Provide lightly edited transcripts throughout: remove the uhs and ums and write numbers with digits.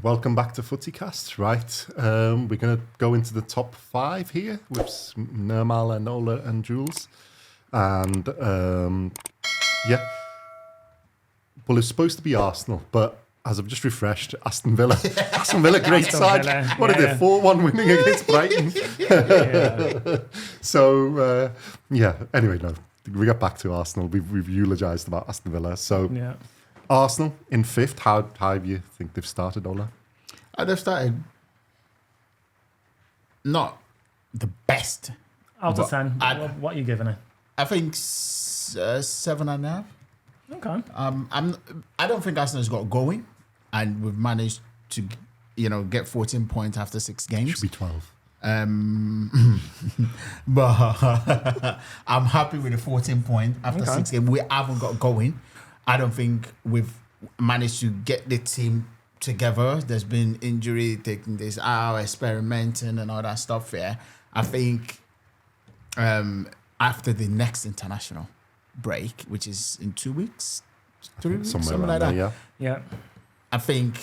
welcome back to FootyCast. Right, we're going to go into the top 5 here with Nirmal and Ola and Jules. And yeah, well, it's supposed to be Arsenal, but as I've just refreshed, Aston Villa. Aston Villa, great side. What are they, 4-1 winning against Brighton? So, anyway, no, we get back to Arsenal. We've eulogised about Aston Villa. So, Arsenal in 5th. How do you think they've started, Ola? They've started not the best. Out of 10, what are you giving it? I think 7.5. Okay. I don't think Arsenal's got going, and we've managed to, get 14 points after 6 games. Should be 12. But I'm happy with the 14 point after 6 games. We haven't got going. I don't think we've managed to get the team together. There's been injury, taking this out, experimenting and all that stuff here. I think after the next international break, which is in 2 weeks, 3 weeks, something like that. Yeah. I think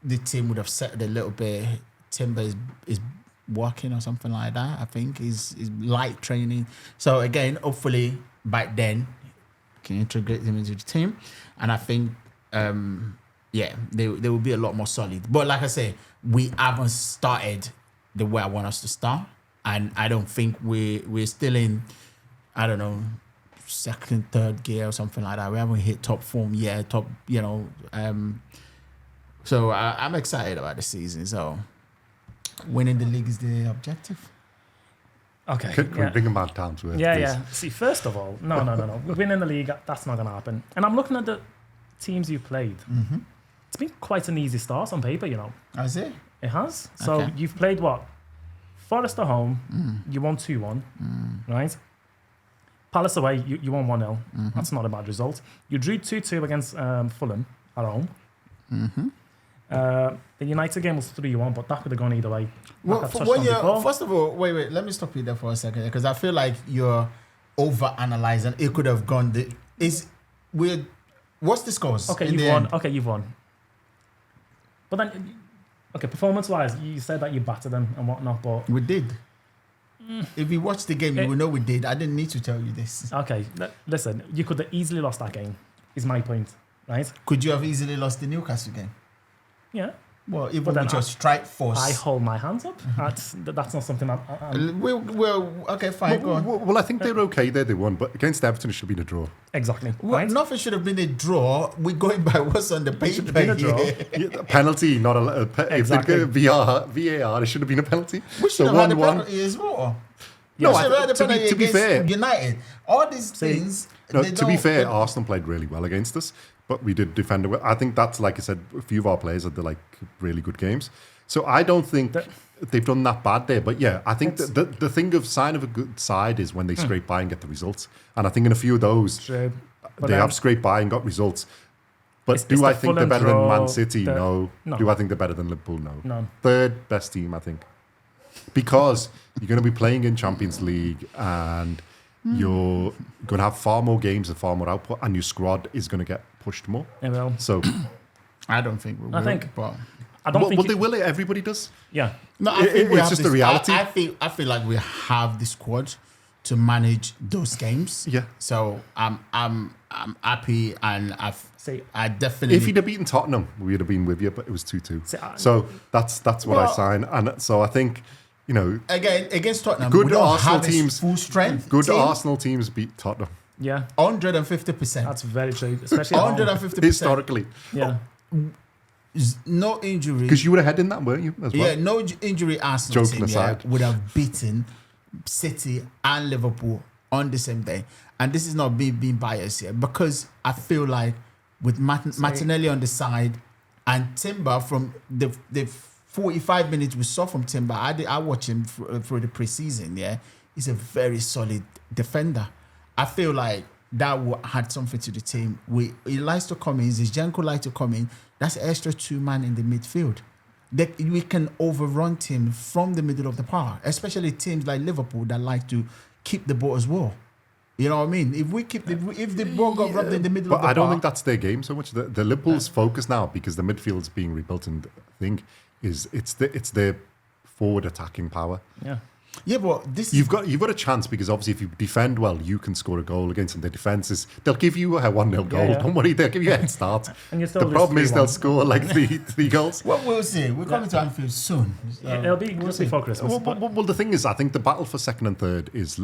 the team would have settled a little bit. Timber is working or something like that. I think is light training. So again, hopefully by then can integrate them into the team. And I think they will be a lot more solid. But like I say, we haven't started the way I want us to start. And I don't think we're still in, I don't know, 2nd, 3rd gear or something like that. We haven't hit top form yet, so I'm excited about the season. So winning the league is the objective. Okay. Can we bring them back down to it? Yeah. See, first of all, no. Winning the league, that's not going to happen. And I'm looking at the teams you played. Mm-hmm. It's been quite an easy start on paper, Has it? It has. So you've played what? Forest at home, you won 2-1, right? Palace away, you won 1-0. Mm-hmm. That's not a bad result. You drew 2-2 against Fulham at home. Mm-hmm. The United game was 3-1, but that could have gone either way. Well, first of all, wait, let me stop you there for a second, because I feel like you're over-analysing. It could have gone... What's the scores? Okay, you've won. But then... Okay, performance-wise, you said that you battered them and whatnot, but... We did. If you watched the game, you will know we did. I didn't need to tell you this. Okay, listen, you could have easily lost that game, is my point, right? Could you have easily lost the Newcastle game? Yeah. Well, even with your strike force... I hold my hands up. That's not something Well, okay, fine, go on. Well, I think they're okay there, they won, but against Everton, it should have been a draw. Exactly. Well, right? Nothing should have been a draw. We're going by what's on the paper. It should have been a draw. Yeah, penalty, not a... Exactly. If they VAR, it should have been a penalty. We should have had a penalty as well. No, to be fair... United. All these things... No, to be fair, Arsenal played really well against us, but we did defend it well. I think that's, like I said, a few of our players had really good games. So I don't think they've done that bad there. But yeah, I think the sign of a good side is when they scrape by and get the results. And I think in a few of those, they have scraped by and got results. But do I think they're better than Man City? No. Do I think they're better than Liverpool? No. None. 3rd best team, I think. Because you're going to be playing in Champions League and... You're going to have far more games and far more output, and your squad is going to get pushed more. It will. So, I don't think we will. I think they will. Everybody does. Yeah. No, I think it's just the reality. I feel like we have the squad to manage those games. Yeah. So I'm happy, and I definitely. If you'd have beaten Tottenham, we'd have been with you, but it was 2-2. So that's what I sign, and so I think. Again, against Tottenham, good Arsenal teams, full strength. Good Arsenal teams beat Tottenham. Yeah, 150%. That's very true, especially 150% historically. Yeah, no injury because you were ahead in that, weren't you? As well? Yeah, no injury. Arsenal team would have beaten City and Liverpool on the same day, and this is not being biased here because I feel like with Martinelli on the side and Timber from the 45 minutes we saw from Timber, I watched him through the preseason. Yeah, he's a very solid defender. I feel like that will add something to the team. He likes to come in. Zinchenko likes to come in. That's an extra 2 man in the midfield. We can overrun teams from the middle of the park, especially teams like Liverpool that like to keep the ball as well. You know what I mean? If the ball got rubbed in the middle of the I don't park, think that's their game so much. The Liverpool's focus now, because the midfield's being rebuilt, and I think it's their forward attacking power. Yeah. Yeah, but you've got a chance, because obviously if you defend well, you can score a goal against them. The defense they'll give you a 1-0 goal. Yeah. Don't worry, they'll give you a head start. And the problem is they'll score like three goals. Well, we'll see. We're coming to Anfield soon. So it'll be just before Christmas. Well, the thing is, I think the battle for second and third is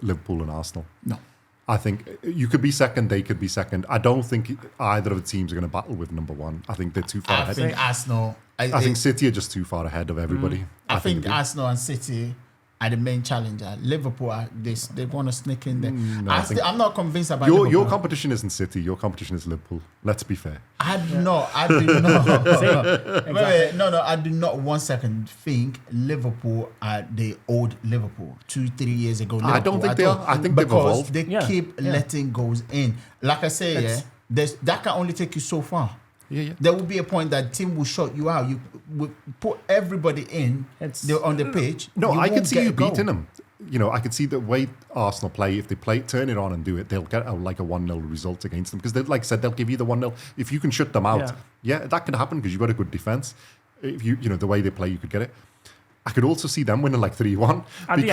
Liverpool and Arsenal. No. I think you could be second, they could be second. I don't think either of the teams are going to battle with number one. I think they're too far ahead. I think Arsenal. I think City are just too far ahead of everybody. I think Arsenal and City are the main challenger. Liverpool are this. They want to sneak in there. No, I'm not convinced about your competition isn't City. Your competition is Liverpool. Let's be fair. I do not. No, I do not 1 second think Liverpool are the old Liverpool 2-3 years ago. Liverpool, I don't think they are. I think they've evolved. They keep letting goals in. Like I say, that can only take you so far. Yeah. There will be a point that team will shut you out. You will put everybody in on the pitch. No, I could see you beating them. I could see the way Arsenal play. If they turn it on and do it, they'll get a 1-0 result against them, because like I said, they'll give you the 1-0. If you can shut them out, that could happen, because you've got a good defense. If you the way they play, you could get it. I could also see them winning like 3-1. At the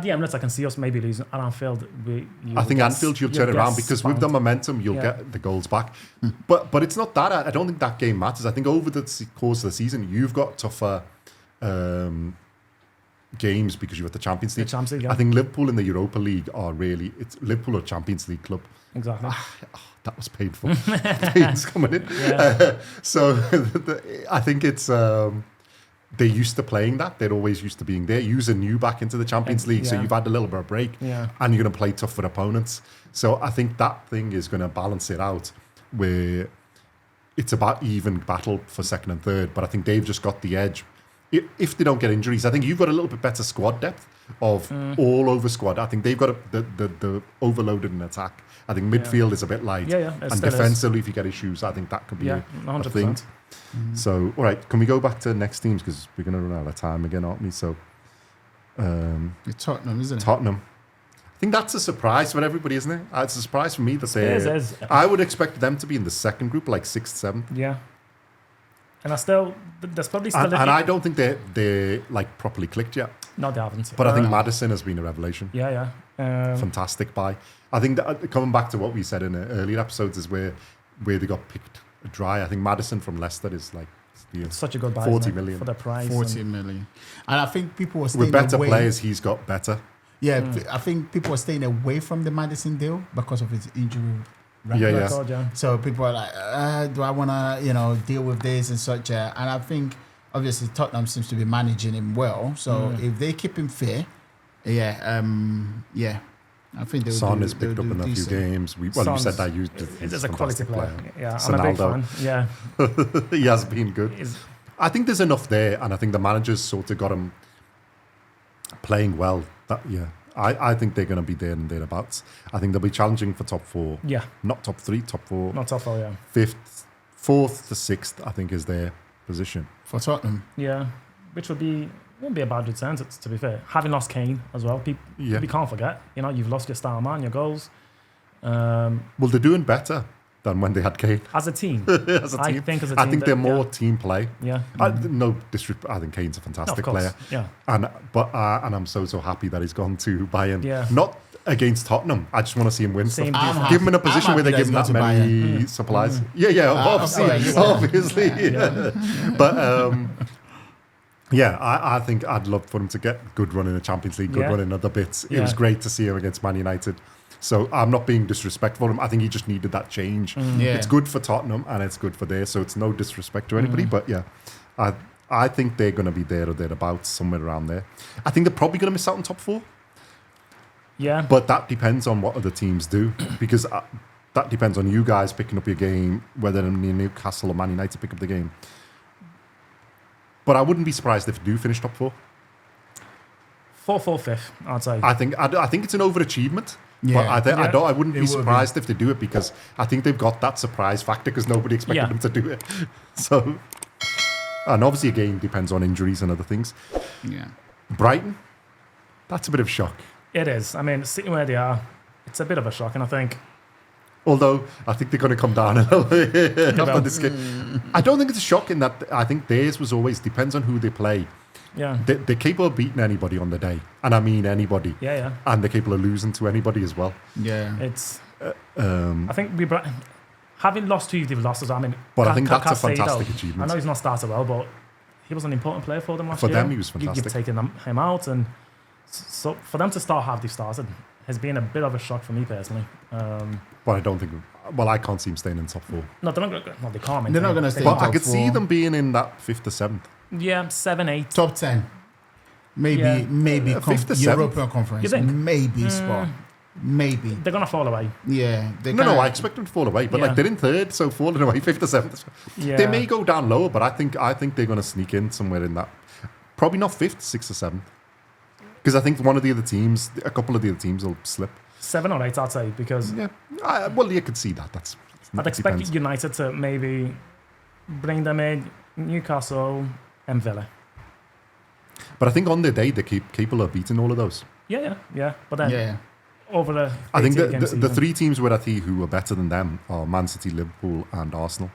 Emirates, I can see us maybe losing. At Anfield, I think Anfield you'll turn it around, because with the momentum, you'll get the goals back. But it's not that. I don't think that game matters. I think over the course of the season, you've got tougher games, because you've got the Champions League. I think Liverpool in the Europa League it's Liverpool or Champions League club. Exactly. That was painful. Pain's coming in. So I think it's... they're used to playing that. They're always used to being there. You're new back into the Champions League, so you've had a little bit of break, and you're going to play tougher opponents. So I think that thing is going to balance it out, where it's about even battle for second and third. But I think they've just got the edge. If they don't get injuries, I think you've got a little bit better squad depth of all over squad. I think they've got the overloaded in attack. I think midfield is a bit light, and defensively, if you get issues, I think that could be a thing. So, all right, can we go back to next teams, because we're going to run out of time again, aren't we? So, Tottenham, isn't it? Tottenham. I think that's a surprise for everybody, isn't it? It's a surprise for me that they. I would expect them to be in the second group, like 6th, 7th. Yeah. And there's probably still. And I don't think they're like properly clicked yet. No, they haven't. But I think Maddison has been a revelation. Yeah. Fantastic buy. I think that coming back to what we said in earlier episodes is where they got picked dry. I think Maddison from Leicester is like such a good buy. 40 million for the price. 40 million. And I think people were staying with better away. players, he's got better. Yeah, I think people are staying away from the Maddison deal because of his injury. Yeah. So people are like, do I want to, deal with this and such? And I think obviously Tottenham seems to be managing him well. So if they keep him fair, I think Son has picked up in a few games. You said that he's a quality player. Yeah, I'm a big fan. Yeah, he has been good. I think there's enough there, and I think the managers sort of got him playing well. I think they're going to be there and thereabouts. I think they'll be challenging for top 4. Yeah, not top 3, top 4. Not top 4. Yeah, 5th, 4th to 6th. I think is their position for Tottenham. Yeah, which wouldn't be a bad return, to be fair. Having lost Kane as well, we can't forget. You've lost your star man, your goals. Well, they're doing better than when they had Kane. As a team. I think they're more team play. Yeah. No disrespect. I think Kane's a fantastic player. Yeah. And I'm so happy that he's gone to Bayern. Yeah. Not against Tottenham. I just want to see him win stuff. Give him in a position where they give him that many supplies. Obviously. But I think I'd love for him to get good run in the Champions League, good run in other bits. It was great to see him against Man United. So I'm not being disrespectful to him. I think he just needed that change. It's good for Tottenham and it's good for there. So it's no disrespect to anybody. But I think they're going to be there or thereabouts, somewhere around there. I think they're probably going to miss out on top 4. Yeah. But that depends on what other teams do. Because that depends on you guys picking up your game, whether Newcastle or Man United pick up the game. But I wouldn't be surprised if they do finish top 4. 4-4-5, I'd say. I think it's an overachievement. Yeah. But I wouldn't be surprised if they do it, because I think they've got that surprise factor because nobody expected them to do it. So, and obviously again depends on injuries and other things. Yeah. Brighton, that's a bit of shock. It is. I mean, sitting where they are, it's a bit of a shock, and I think. Although I think they're going to come down a little bit after this game. I don't think it's a shock in that. I think theirs was always depends on who they play. Yeah. They're capable of beating anybody on the day, and I mean anybody. Yeah. And they're capable of losing to anybody as well. Yeah. It's. I think having lost who they've lost as well. I mean, but I think that's a fantastic achievement. I know he's not started well, but he was an important player for them last year. year. For them, he was fantastic. You've taken him out, and so for them to start how they've started has been a bit of a shock for me personally. But I don't think. Well, I can't see him staying in top 4. No, they're not. No, they can't. They're not going to stay. But I could see them being in that 5th or 7th. Yeah, 7, 8, top 10. Maybe 5th or 7th. European Conference. You think? Maybe spot. Maybe they're going to fall away. Yeah. No, I expect them to fall away. But like they're in 3rd, so falling away 5th or 7th. Yeah. They may go down lower, but I think they're going to sneak in somewhere in that. Probably not 5th, 6th or 7th. Because I think one of the other teams, a couple of the other teams will slip. 7 or 8, I'd say, because... Yeah. Well, you could see that. I'd expect United to maybe bring them in, Newcastle and Villa. But I think on their day, they're capable of beating all of those. Yeah. But then over the... I think the 3 teams where I think who are better than them are Man City, Liverpool and Arsenal.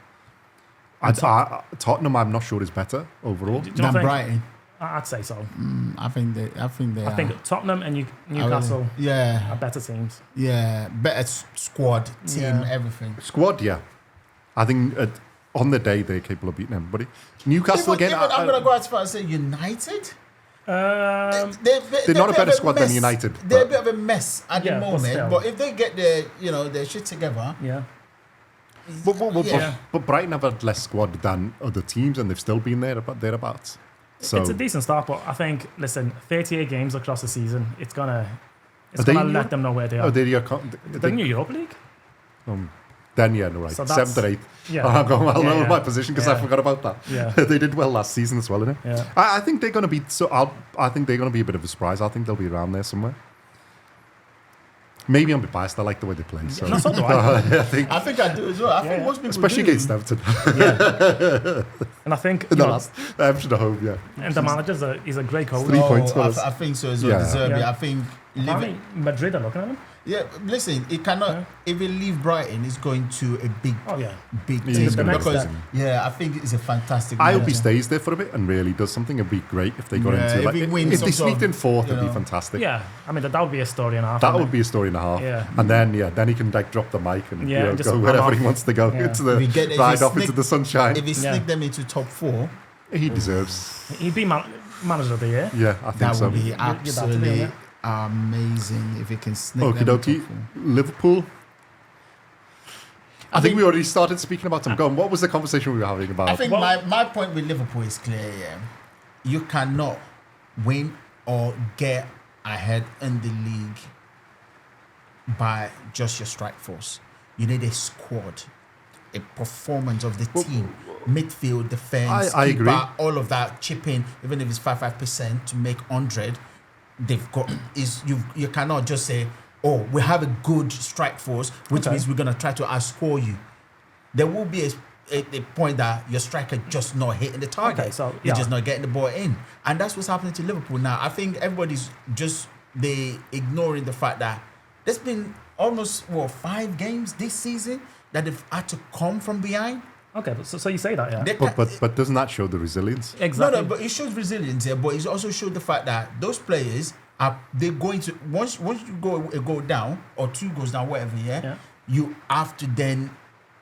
And Tottenham, I'm not sure is better overall. Than Brighton. I'd say so. I think I think Tottenham and Newcastle are better teams. Yeah, better squad, team, everything. Squad, yeah. I think on the day they're capable of beating everybody. Newcastle again. I'm going to go as far as say United. They're not a better squad than United. They're a bit of a mess at the moment. But if they get their shit together, But Brighton have had less squad than other teams, and they've still been thereabouts. So it's a decent start, but I think 38 games across the season, it's gonna let them know where they are. They're in Europa League. Then right, so 7th or 8th. Yeah, I'm going well over my position because I forgot about that. Yeah, they did well last season as well, innit? Yeah, I think they're going to be. I think they're going to be a bit of a surprise. I think they'll be around there somewhere. Maybe I'm a bit biased. I like the way they play. So. So do I. I think I do as well. I think most people especially do. against Everton. And I think in the last Everton at home, and the manager is a great coach. 3 points. I think so as well. Deserve I think Madrid are looking at him. Yeah, listen, it cannot. If it leave Brighton, it's going to a big team because I think it's a fantastic. I hope he stays there for a bit and really does something. It'd be great if they got into if they sneaked in 4th, it'd be fantastic. Yeah, I mean that would be a story and a half. That would be a story and a half. Yeah, and then he can like drop the mic and just go wherever he wants to go. Into the ride off into the sunshine. If he sneak them into top 4, he deserves. He'd be manager of the year. Yeah, I think so. That would be absolutely amazing if it can sneak them into top 4. Liverpool. I think we already started speaking about them. Go on, what was the conversation we were having about? I think my point with Liverpool is clear. You cannot win or get ahead in the league by just your strike force. You need a squad, a performance of the team, midfield, defense, I agree. All of that, chip in, even if it's 5% to make 100. They've got you cannot just say, oh, we have a good strike force, which means we're gonna try to outscore you. There will be a point that your striker just not hitting the target. He's just not getting the ball in, and that's what's happening to Liverpool now. I think everybody's they ignoring the fact that there's been almost 5 games this season that they've had to come from behind. Okay, so you say that, yeah. But doesn't that show the resilience? Exactly. No, but it shows resilience here, but it also showed the fact that those players they're going to once you go down or 2 goes down, whatever, you have to then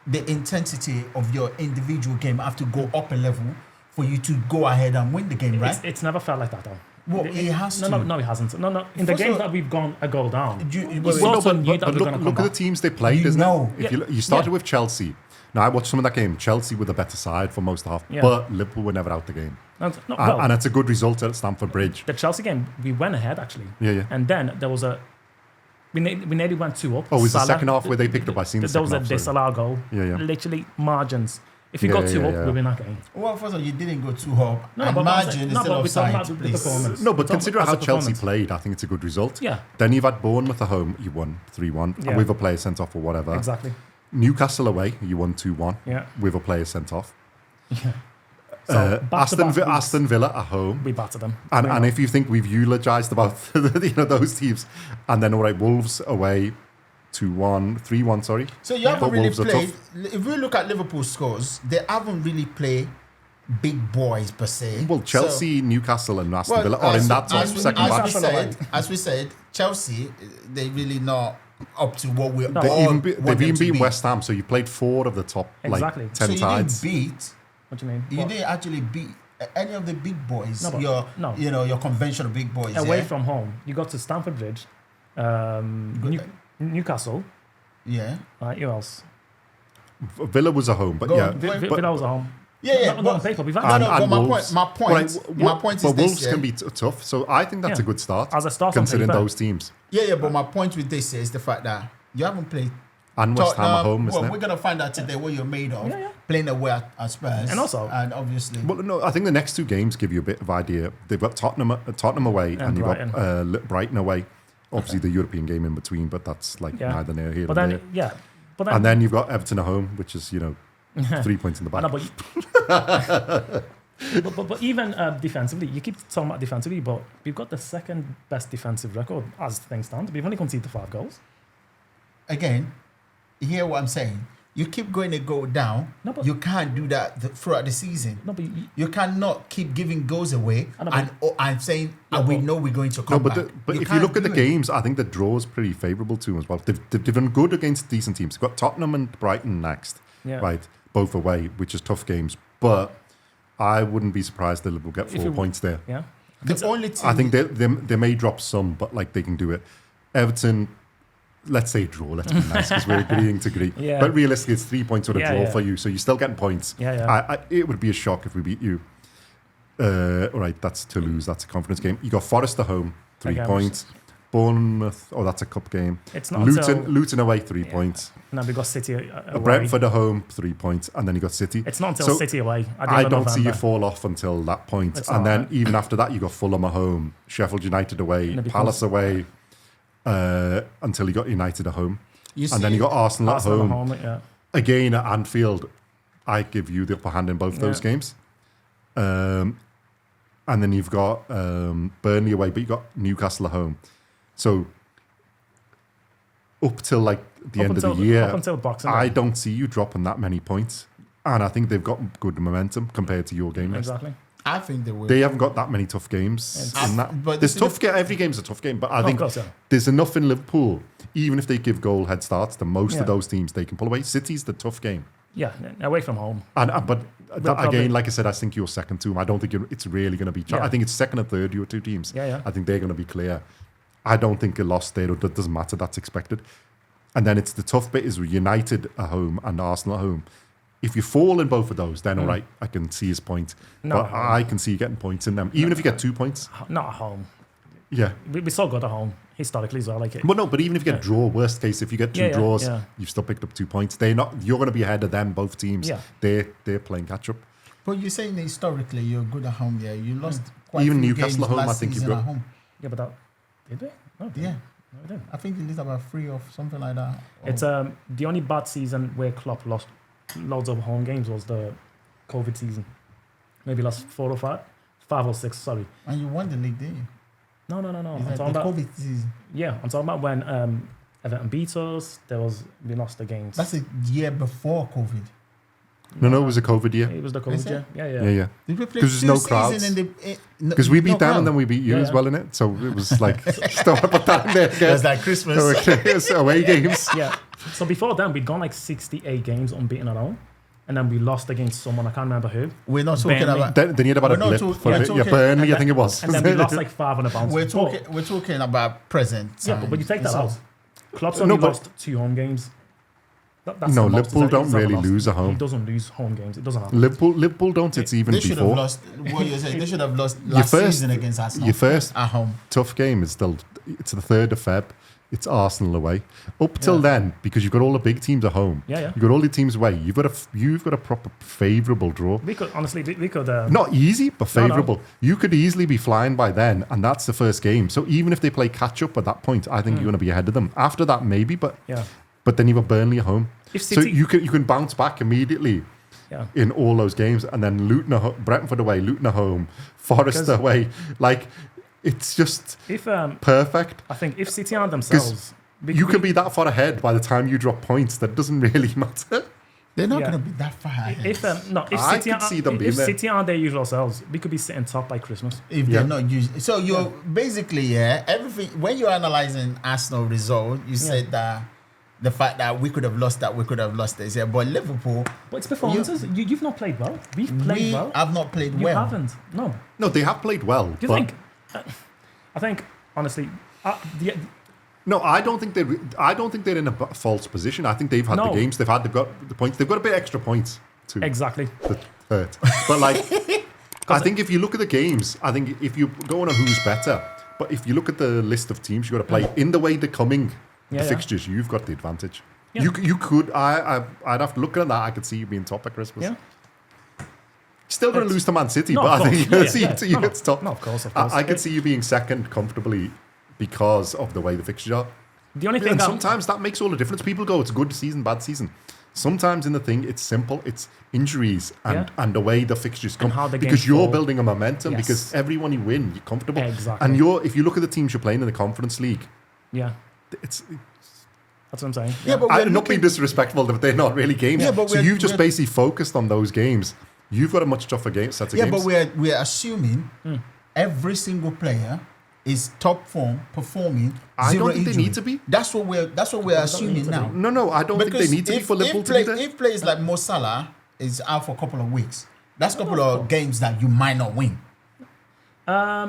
the intensity of your individual game have to go up a level for you to go ahead and win the game, right? It's never felt like that though. Well, it has to. No, it hasn't. No. In the games that we've gone a goal down, but look at the teams they played, isn't it? If you started with Chelsea. Now, I watched some of that game. Chelsea were the better side for most of the half, but Liverpool were never out the game. And it's a good result at Stamford Bridge. The Chelsea game, we went ahead, actually. Yeah. And then there was we nearly went 2 up. Oh, it was the second half where they picked up? I seen the second half. There was a Salah goal. Yeah. Literally margins. If you got 2 up, we win that game. Well, first of all, you didn't go 2 up. No, but margin instead of side, please. No, but consider how Chelsea played. I think it's a good result. Yeah. Then you've had Bournemouth at home, you won 3-1, and with a player sent off or whatever. Exactly. Newcastle away, you won 2-1. Yeah. With a player sent off. Yeah. So Aston Villa at home. We battered them. And if you think we've eulogised about those teams, and then all right, Wolves away 2-1, 3-1, sorry. So you haven't really played. If we look at Liverpool's scores, they haven't really played big boys per se. Well, Chelsea, Newcastle, and Aston Villa are in that second batch. As we said, Chelsea, they really not up to what we're. They've even beaten West Ham, so you played 4 of the top 10 so you sides. Didn't beat. What do you mean? You didn't actually beat any of the big boys. Your conventional big boys. Away from home, you got to Stamford Bridge, Newcastle. Yeah. Who else? Villa was a home, but Villa was a home. But on paper, we've had my point is Wolves can be tough, so I think that's a good start. As a start, considering those teams. But my point with this is the fact that you haven't played. And West Ham at home, isn't it? We're gonna find out today what you're made of. Playing away at Spurs, and obviously. Well, no, I think the next 2 games give you a bit of idea. They've got Tottenham away, and you've got Brighton away. Obviously, the European game in between, but that's neither near here nor there. And then you've got Everton at home, which is 3 points in the back. But even defensively, you keep talking about defensively, but we've got the second best defensive record as things stand. We've only conceded 5 goals. Again, you hear what I'm saying? You keep going to go down. You can't do that throughout the season. You cannot keep giving goals away and saying, we know we're going to come back. But if you look at the games, I think the draw is pretty favourable to them as well. They've done good against decent teams. They've got Tottenham and Brighton next, right? Both away, which is tough games. But I wouldn't be surprised that Liverpool get 4 points there. Yeah. I think they may drop some, but they can do it. Everton, let's say draw. Let's be nice because we're agreeing to agree. But realistically, it's 3 points with a draw for you, so you're still getting points. It would be a shock if we beat you. All right, that's to lose. That's a confidence game. You got Forest at home, 3 points. Bournemouth, that's a cup game. It's not Luton away, 3 points. No, we got City away. Brentford at home, 3 points, and then you got City. It's not until City away. I don't see you fall off until that point. And then even after that, you got Fulham at home, Sheffield United away, Palace away, until you got United at home. And then you got Arsenal at home. Again, at Anfield, I give you the upper hand in both those games. And then you've got Burnley away, but you got Newcastle at home. So up till the end of the year, I don't see you dropping that many points. And I think they've got good momentum compared to your game list. Exactly. I think they will. They haven't got that many tough games. But there's tough game. Every game's a tough game. But I think there's enough in Liverpool, even if they give goal head starts to most of those teams, they can pull away. City's the tough game. Yeah, away from home. But again, like I said, I think you're second to them. I don't think it's really going to be... I think it's second and third, your 2 teams. I think they're going to be clear. I don't think a loss there, it doesn't matter, that's expected. And then it's the tough bit is United at home and Arsenal at home. If you fall in both of those, then all right, I can see his point. But I can see you getting points in them, even if you get 2 points. Not at home. Yeah. We're so good at home, historically as well. But even if you get draw, worst case, if you get 2 draws, you've still picked up 2 points. You're going to be ahead of them, both teams. Yeah. They're playing catch up. But you're saying historically you're good at home, You lost quite even a few Newcastle games at home, last I think you've season got. at home. Yeah, but that... Did we? No, yeah. No, we didn't. I think you lose about 3 or something like that. It's the only bad season where Klopp lost loads of home games was the COVID season. Maybe lost 4 or 5. 5 or 6, sorry. And you won the league, didn't you? No. I'm talking about COVID season. Yeah, I'm talking about when Everton beat us. We lost the games. That's a year before COVID. No, it was a COVID year. It was the COVID year. Yeah. Did we play because there's no crowds. Because we beat them and then we beat you as well in it. So it was like, stop put that in there again. It was like Christmas. Away games. Yeah. So before then, we'd gone 68 games unbeaten at home. And then we lost against someone, I can't remember who. We're not talking Burnley. about... Then you had about a blip for a bit. Yeah, Burnley, I think it was. And then we lost 5 on the bounce. We're talking about present. Yeah, but you take that out. Klopp's only lost 2 home games. That's Liverpool don't really lose at home. He doesn't lose home games. It doesn't happen. Liverpool don't. It's even before. They should have lost. What you're saying? They should have lost last season against Arsenal. Your first at home tough game is still. It's the 3rd of Feb. It's Arsenal away. Up till then, because you've got all the big teams at home. Yeah. You've got all the teams away. You've got a proper favourable draw. We could not easy, but favourable. No. You could easily be flying by then, and that's the first game. So even if they play catch up at that point, I think you're going to be ahead of them. After that, maybe, but then you've got Burnley at home. So you can bounce back immediately. in all those games, and then Brentford away, Luton at home, Forest away. Like, it's just perfect. I think if City aren't themselves, you can be that far ahead by the time you drop points. That doesn't really matter. They're not going to be that far ahead. If City aren't their usual selves, we could be sitting top by Christmas. If they're not used. So you're basically, everything, when you're analysing Arsenal result, you said that the fact that we could have lost this. Yeah, but Liverpool... But it's performances. You've not played well. We've played well. I've not played well. You haven't. No. No, they have played well. Do you think... I think, honestly... No, I don't think they're in a false position. I think they've had the games. They've got the points. They've got a bit extra points too. Exactly. But like, I think if you look at the games, I think if you're going on who's better, but if you look at the list of teams you got to play in the way they're coming, the fixtures, you've got the advantage. Yeah. You could. I'd have to look at that. I could see you being top at Christmas. Yeah. Still going to lose to Man City, but I think it's top. No, of course. I could see you being second comfortably, because of the way the fixtures are. The only thing, sometimes that makes all the difference. People go, it's a good season, bad season. Sometimes in the thing, it's simple. It's injuries and the way the fixtures come. Because you're building a momentum. Yes. Because everyone you win, you're comfortable. Exactly. And if you look at the teams you're playing in the Conference League, that's what I'm saying. Yeah, but I'm not being disrespectful, but they're not really games. Yeah, but so you've just basically focused on those games. You've got a much tougher set of games. Yeah, but we're assuming every single player is top form, performing. I don't think injury. They need to be. That's what we're assuming now. No, I don't think they need to be for Liverpool to be there. If players like Mo Salah is out for a couple of weeks, that's a couple of games that you might not win.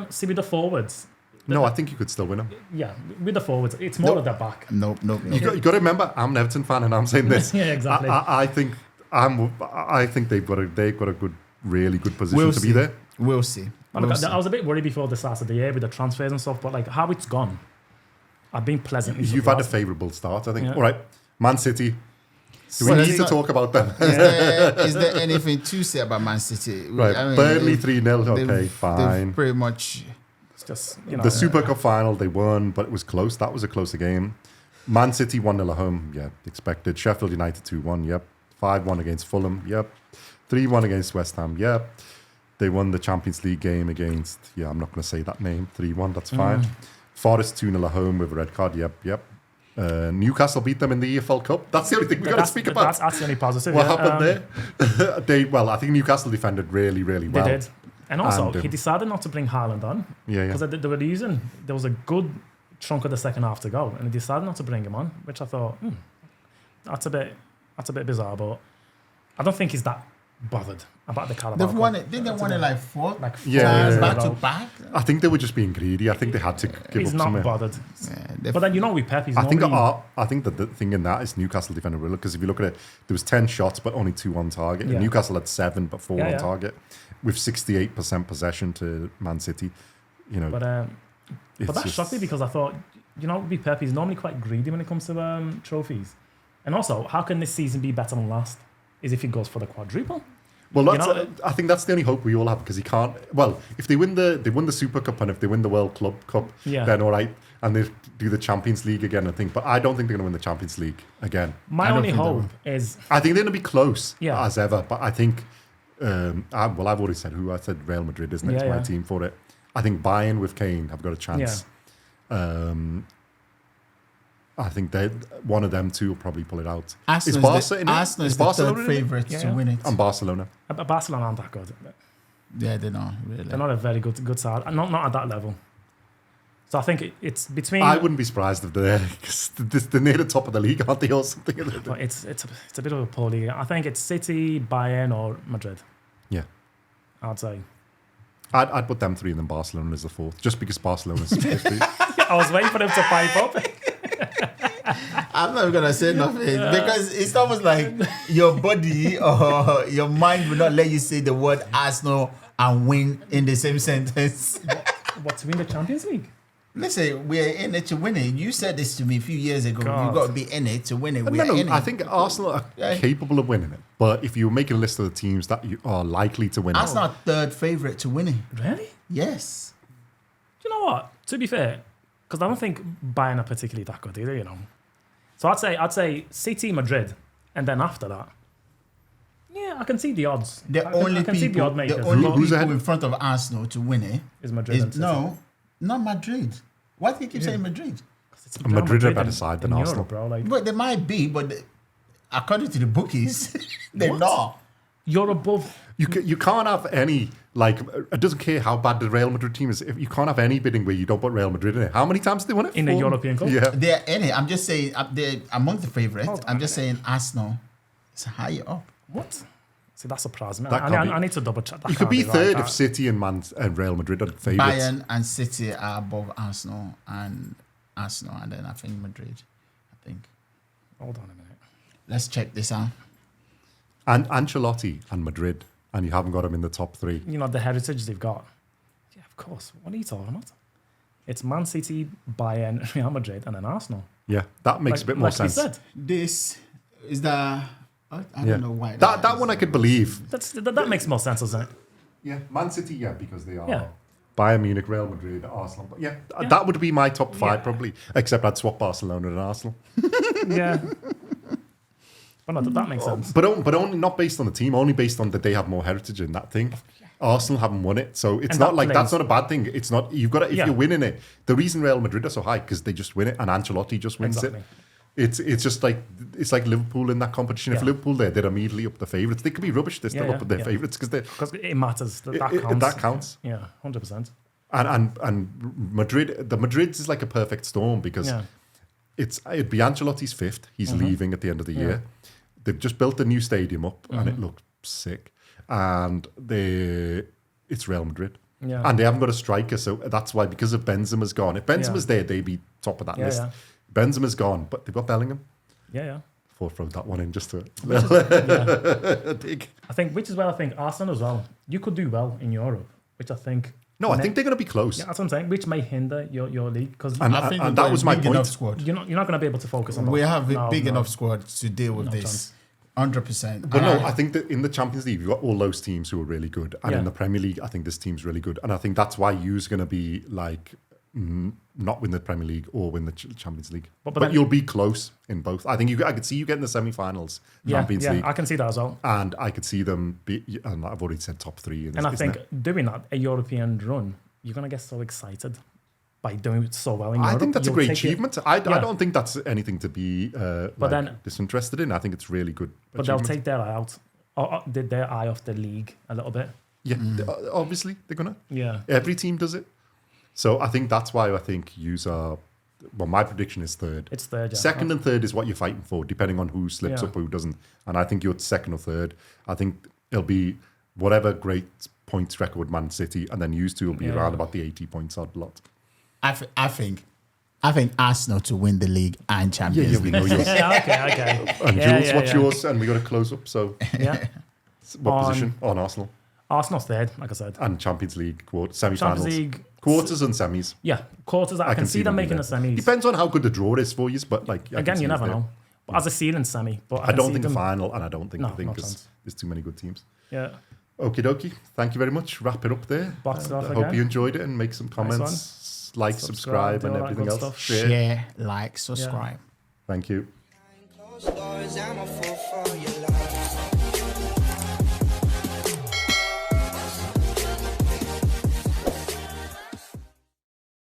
See, with the forwards. No, I think you could still win them. Yeah, with the forwards, it's more of the back. No. You got to remember, I'm an Everton fan, and I'm saying this. Yeah, exactly. I think they've got a good, really good position to be there. We'll see. I was a bit worried before the start of the year with the transfers and stuff, but like how it's gone, I've been pleasantly surprised. You've had a favourable start, I think. Yeah. All right, Man City. Do we need to talk about them? Is there anything to say about Man City? Right, Burnley 3-0. Okay, fine. Pretty much. It's just the Super Cup final they won, but it was close. That was a closer game. Man City 1-0 at home. Yeah, expected. Sheffield United 2-1. Yep. 5-1 against Fulham. Yep. 3-1 against West Ham. Yep. They won the Champions League game against, I'm not going to say that name, 3-1, that's fine. Forest 2-0 at home with a red card, yep. Newcastle beat them in the EFL Cup. That's the only thing we've got to speak about. That's the only positive. What happened there? I think Newcastle defended really, really well. They did. And also, he decided not to bring Haaland on. Yeah. Because there was a good chunk of the second half to go, and he decided not to bring him on, which I thought, that's a bit bizarre, but I don't think he's that bothered about the Carabao Cup. Didn't they won it like four times back to back? I think they were just being greedy. I think they had to give up. He's not bothered. Yeah, but then with Pep, I think that the thing in that is Newcastle defended well, because if you look at it, there was 10 shots but only 2 on target. And Newcastle had 7 but 4 on target, with 68% possession to Man City. But that shocked me, because I thought, with Pep, he's normally quite greedy when it comes to trophies. And also, how can this season be better than last? Is if he goes for the quadruple. Well, I think that's the only hope we all have, because he can't. Well, if they won the Super Cup, and if they win the World Club Cup, then all right, and they do the Champions League again, I think. But I don't think they're going to win the Champions League again. My only hope is, I think they're going to be close as ever. But I think, I've already said who. I said Real Madrid, isn't it? It's my team for it. I think Bayern with Kane have got a chance. Yeah. I think one of them two will probably pull it out. Arsenal is the third favourite to win it. And Barcelona. Barcelona aren't that good. Yeah, they're not really. They're not a very good side. Not at that level. So I think it's between. I wouldn't be surprised if they're near the top of the league, aren't they, or something? But it's a bit of a poor league. I think it's City, Bayern, or Madrid. Yeah, I'd say. I'd put them 3 and then Barcelona as the 4th, just because Barcelona's supposed to be. I was waiting for them to pipe up. I'm not going to say nothing, because it's almost like your body or your mind will not let you say the word Arsenal and win in the same sentence. What, to win the Champions League? Listen, we're in it to win it. You said this to me a few years ago. You've got to be in it to win it. I think Arsenal are capable of winning it. But if you're making a list of the teams that you are likely to win Arsenal are third favourite to win it. Really? Yes. Do you know what? To be fair, because I don't think Bayern are particularly that good either, So I'd say City, Madrid, and then after that, Yeah, I can see the odds. The I only can see the odd makers. Who's people ahead? in front of Arsenal to win it Is Madrid and City. not Madrid. Why do you keep saying Madrid? It's Madrid are in- better side than in Arsenal. Europe, bro. Like, But they might be, but according to the bookies, they're not. you're above. You can't have any, like, it doesn't care how bad the Real Madrid team is. If you can't have any bidding where you don't put Real Madrid in it. How many times did they win it? In the European Cup? Yeah. They're in it. I'm just saying they're among the favourites. Hold on I'm a just saying Arsenal is higher up. What? See, that surprised me. That can't be- I need to double check. That You could can't be right. third That- if City and Real Madrid are favourites. Bayern and City are above Arsenal, and then I think Madrid. I think. Hold on a minute. Let's check this out. And Ancelotti and Madrid, and you haven't got them in the top 3. You know, the heritage they've got. Yeah, of course. What are you talking about? It's Man City, Bayern, Real Madrid, and then Arsenal. Yeah, that makes a bit more like we sense. said. This is the. I Yeah. don't know why. That one I could believe. That makes more sense, doesn't it? Yeah, Man City, yeah, because they are. Yeah. Bayern Munich, Real Madrid, Arsenal. But yeah, that would be my top 5 probably. Except I'd swap Barcelona and Arsenal. Yeah. But no, that makes sense. But only not based on the team, only based on that they have more heritage in that thing. Arsenal haven't won it, so it's And not that like that's plays- not a bad thing. It's not you've got to, if you're winning it. The reason Real Madrid are so high because they just win it, and Ancelotti just wins Exactly. it. It's just like it's like Liverpool in that competition. If Yeah. Liverpool they're immediately up the favourites. They could be rubbish. They're still up with their favourites because they Because it matters. That counts. that counts. Yeah, 100%. And Madrid, the Madrid's is like a perfect storm because Yeah. it'd be Ancelotti's 5th. He's leaving at the end of the year. They've just built a new stadium up and it looked sick. And it's Real Madrid. Yeah. And they haven't got a striker, so that's why, because of Benzema's gone. If Benzema's there, they'd be top of that list. Yeah. Benzema's gone, but they've got Bellingham. Yeah. Throw that one in just to dig. I think, which is where I think Arsenal as well. You could do well in Europe, which I think. No, I think they're going to be close. Yeah, that's what I'm saying. Which may hinder your league because And I think that we've got was a my big point. enough squad. you're not going to be able to focus on. We that. have a No, big no. enough squad to deal with No this. chance. 100%. But no, I think that in the Champions League, you've got all those teams who are really good. And Yeah. in the Premier League, I think this team's really good. And I think that's why you're going to be like, not win the Premier League or win the Champions League. But But then- you'll be close in both. I think I could see you getting the semi-finals, Champions League. I can see that as well. And I could see them be, and I've already said top 3. And I think doing that, a European run, you're going to get so excited by doing so well in Europe. I think that's a You'll great take it- achievement. I Yeah. don't think that's anything to be then- disinterested in. I think it's really good. But they'll achievement. take their eye out, or their eye off the league a little bit. Yeah, obviously they're gonna. Yeah. Every team does it. So I think that's why I think yous are. Well, my prediction is 3rd. It's third. Yeah. Second and 3rd is what you're fighting for, depending on who slips Yeah. up, who doesn't. And I think you're 2nd or 3rd. I think it'll be whatever great points record Man City, and then yous two will be Yeah. around about the 80 points odd lot. I think Arsenal to win the league and Champions we League. know yours. Okay. And Yeah, Jules, what's yeah. yours? And we got to close up. So Yeah. what On- position on Arsenal? Arsenal's third, like I said. And Champions League semi-finals, Champions League. quarters and semis. Yeah, quarters. I can see them making the semis. Depends on how good the draw is for you, but like I can Again, see you us never there. know. But as a ceiling semi, but I don't see think them, final, and I don't think No, the thing no because chance. there's too many good teams. Yeah, Okie dokie. Thank you very much. Wrap it up there. Box it And off I hope again. you enjoyed it and make some comments, like, subscribe, do and all that everything good else. stuff. Share, like, subscribe. Thank you. Closed doors, I'm a fool for you.